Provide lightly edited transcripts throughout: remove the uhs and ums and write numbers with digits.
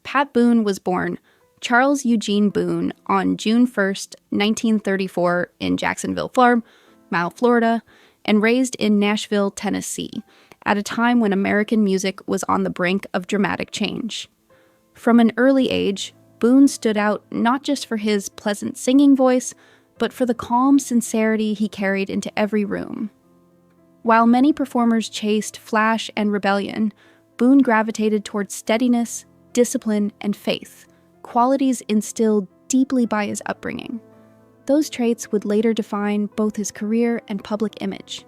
Pat Boone was born Charles Eugene Boone on June 1st, 1934 in Jacksonville Farm, Florida, and raised in Nashville, Tennessee, at a time when American music was on the brink of dramatic change. From an early age, Boone stood out not just for his pleasant singing voice, but for the calm sincerity he carried into every room. While many performers chased flash and rebellion, Boone gravitated towards steadiness, discipline, and faith, qualities instilled deeply by his upbringing. Those traits would later define both his career and public image.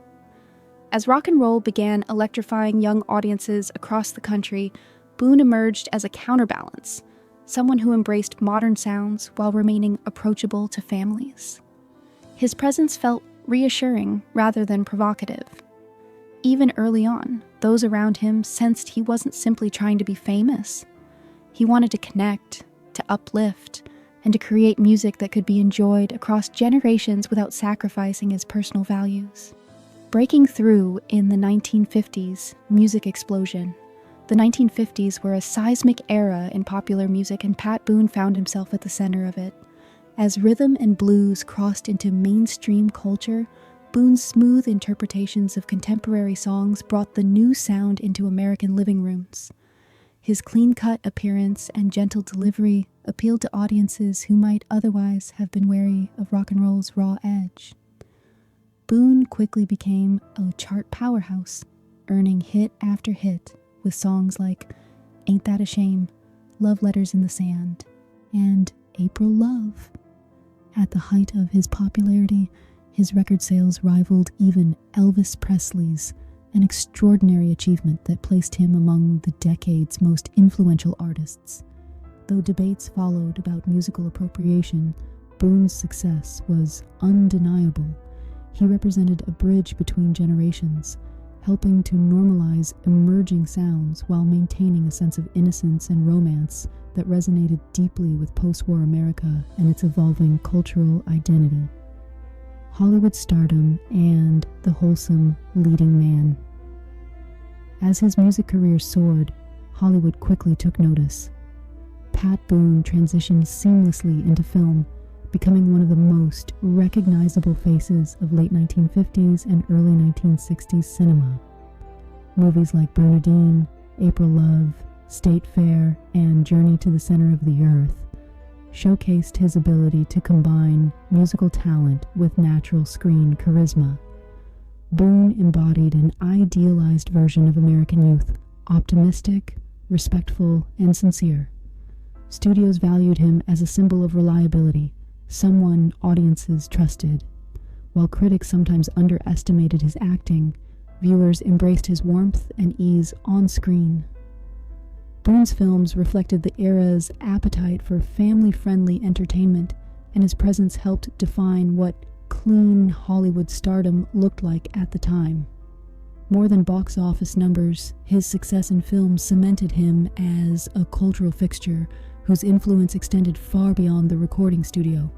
As rock and roll began electrifying young audiences across the country, Boone emerged as a counterbalance, someone who embraced modern sounds while remaining approachable to families. His presence felt reassuring rather than provocative. Even early on, those around him sensed he wasn't simply trying to be famous. He wanted to connect, to uplift, and to create music that could be enjoyed across generations without sacrificing his personal values. Breaking through in the 1950s music explosion. The 1950s were a seismic era in popular music, and Pat Boone found himself at the center of it. As rhythm and blues crossed into mainstream culture, Boone's smooth interpretations of contemporary songs brought the new sound into American living rooms. His clean-cut appearance and gentle delivery appealed to audiences who might otherwise have been wary of rock and roll's raw edge. Boone quickly became a chart powerhouse, earning hit after hit with songs like Ain't That a Shame, Love Letters in the Sand, and April Love. At the height of his popularity, his record sales rivaled even Elvis Presley's, an extraordinary achievement that placed him among the decade's most influential artists. Though debates followed about musical appropriation, Boone's success was undeniable. He represented a bridge between generations, helping to normalize emerging sounds while maintaining a sense of innocence and romance that resonated deeply with post-war America and its evolving cultural identity. Hollywood stardom and the wholesome leading man. As his music career soared, Hollywood quickly took notice. Pat Boone transitioned seamlessly into film, becoming one of the most recognizable faces of late 1950s and early 1960s cinema. Movies like Bernadine, April Love, State Fair, and Journey to the Center of the Earth showcased his ability to combine musical talent with natural screen charisma. Boone embodied an idealized version of American youth, optimistic, respectful, and sincere. Studios valued him as a symbol of reliability, someone audiences trusted. While critics sometimes underestimated his acting, viewers embraced his warmth and ease on screen. Boone's films reflected the era's appetite for family-friendly entertainment, and his presence helped define what clean Hollywood stardom looked like at the time. More than box office numbers, his success in film cemented him as a cultural fixture whose influence extended far beyond the recording studio.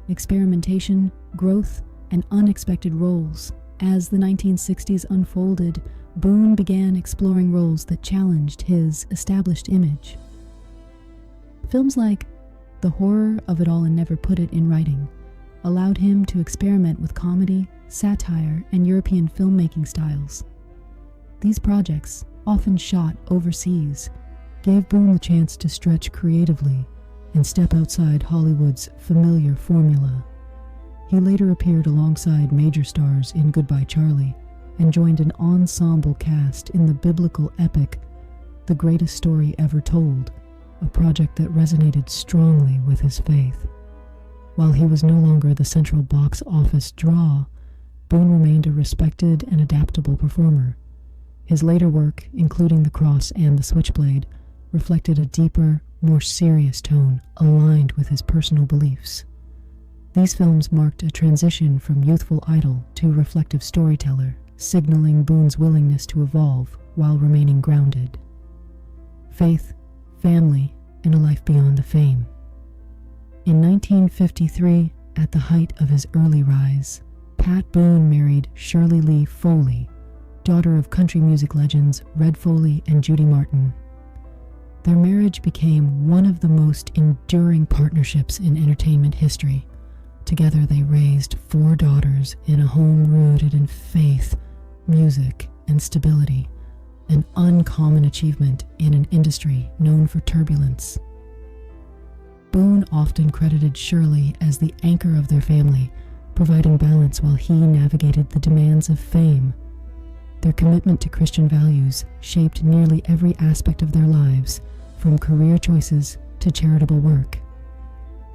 Experimentation, growth, and unexpected roles. As the 1960s unfolded, Boone began exploring roles that challenged his established image. Films like The Horror of It All and Never Put It in Writing allowed him to experiment with comedy, satire, and European filmmaking styles. These projects, often shot overseas, gave Boone the chance to stretch creatively and step outside Hollywood's familiar formula. He later appeared alongside major stars in Goodbye Charlie and joined an ensemble cast in the biblical epic The Greatest Story Ever Told, a project that resonated strongly with his faith. While he was no longer the central box office draw, Boone remained a respected and adaptable performer. His later work, including The Cross and The Switchblade, reflected a deeper, more serious tone aligned with his personal beliefs. These films marked a transition from youthful idol to reflective storyteller, signaling Boone's willingness to evolve while remaining grounded. Faith, family, and a life beyond the fame. In 1953, at the height of his early rise, Pat Boone married Shirley Lee Foley, daughter of country music legends Red Foley and Judy Martin. Their marriage became one of the most enduring partnerships in entertainment history. Together they raised 4 daughters in a home rooted in faith, music, and stability, an uncommon achievement in an industry known for turbulence. Boone often credited Shirley as the anchor of their family, providing balance while he navigated the demands of fame. Their commitment to Christian values shaped nearly every aspect of their lives, from career choices to charitable work.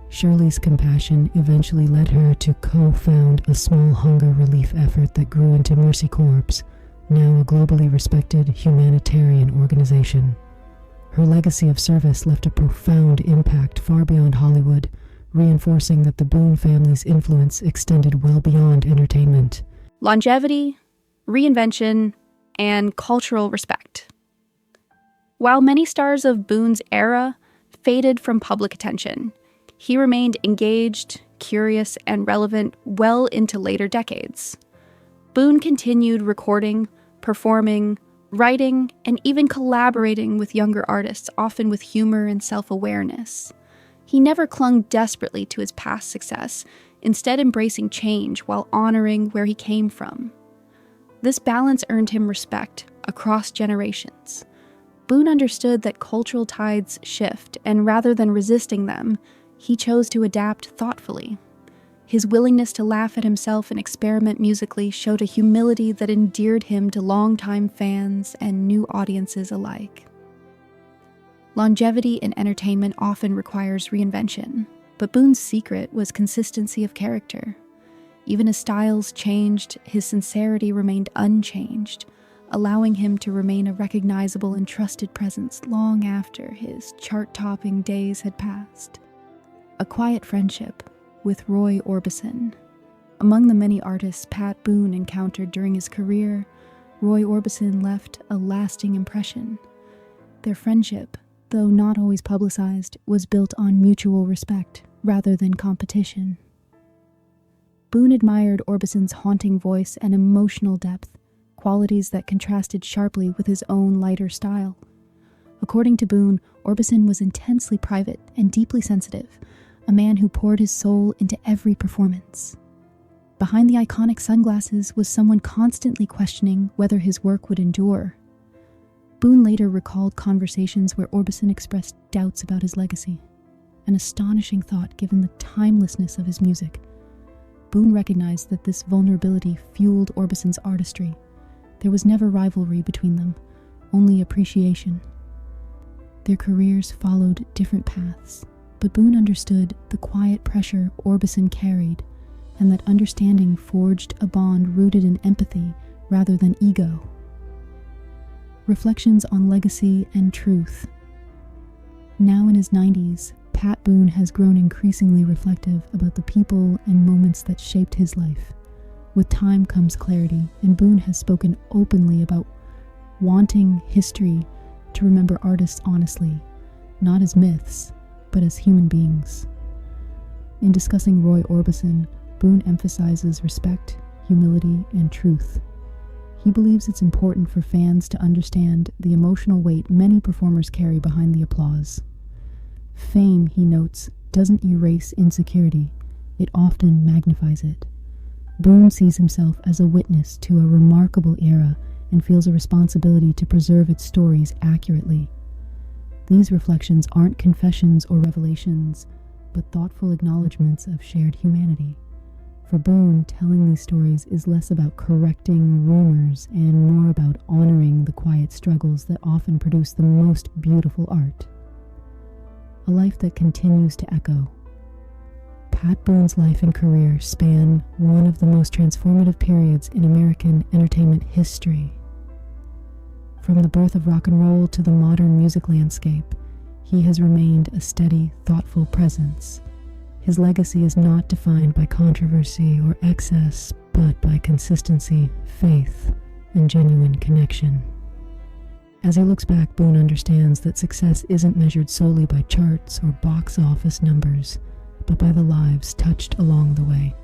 Shirley's compassion eventually led her to co-found a small hunger relief effort that grew into Mercy Corps, now a globally respected humanitarian organization. Her legacy of service left a profound impact far beyond Hollywood, reinforcing that the Boone family's influence extended well beyond entertainment. Longevity, reinvention, and cultural respect. While many stars of Boone's era faded from public attention, he remained engaged, curious, and relevant well into later decades. Boone continued recording, performing, writing, and even collaborating with younger artists, often with humor and self-awareness. He never clung desperately to his past success, instead embracing change while honoring where he came from. This balance earned him respect across generations. Boone understood that cultural tides shift, and rather than resisting them, he chose to adapt thoughtfully. His willingness to laugh at himself and experiment musically showed a humility that endeared him to longtime fans and new audiences alike. Longevity in entertainment often requires reinvention, but Boone's secret was consistency of character. Even as styles changed, his sincerity remained unchanged, allowing him to remain a recognizable and trusted presence long after his chart-topping days had passed. A quiet friendship with Roy Orbison. Among the many artists Pat Boone encountered during his career, Roy Orbison left a lasting impression. Their friendship, though not always publicized, was built on mutual respect rather than competition. Boone admired Orbison's haunting voice and emotional depth, qualities that contrasted sharply with his own lighter style. According to Boone, Orbison was intensely private and deeply sensitive, a man who poured his soul into every performance. Behind the iconic sunglasses was someone constantly questioning whether his work would endure. Boone later recalled conversations where Orbison expressed doubts about his legacy, an astonishing thought given the timelessness of his music. Boone recognized that this vulnerability fueled Orbison's artistry. There was never rivalry between them, only appreciation. Their careers followed different paths, but Boone understood the quiet pressure Orbison carried, and that understanding forged a bond rooted in empathy rather than ego. Reflections on legacy and truth. Now in his 90s, Pat Boone has grown increasingly reflective about the people and moments that shaped his life. With time comes clarity, and Boone has spoken openly about wanting history to remember artists honestly, not as myths, but as human beings. In discussing Roy Orbison, Boone emphasizes respect, humility, and truth. He believes it's important for fans to understand the emotional weight many performers carry behind the applause. Fame, he notes, doesn't erase insecurity, it often magnifies it. Boone sees himself as a witness to a remarkable era and feels a responsibility to preserve its stories accurately. These reflections aren't confessions or revelations, but thoughtful acknowledgments of shared humanity. For Boone, telling these stories is less about correcting rumors and more about honoring the quiet struggles that often produce the most beautiful art. A life that continues to echo. Pat Boone's life and career span one of the most transformative periods in American entertainment history. From the birth of rock and roll to the modern music landscape, he has remained a steady, thoughtful presence. His legacy is not defined by controversy or excess, but by consistency, faith, and genuine connection. As he looks back, Boone understands that success isn't measured solely by charts or box office numbers, but by the lives touched along the way.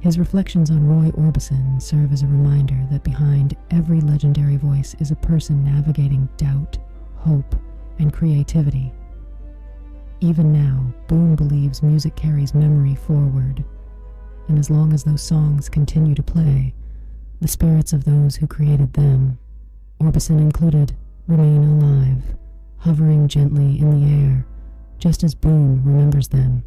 His reflections on Roy Orbison serve as a reminder that behind every legendary voice is a person navigating doubt, hope, and creativity. Even now, Boone believes music carries memory forward, and as long as those songs continue to play, the spirits of those who created them, Orbison included, remain alive, hovering gently in the air, just as Boone remembers them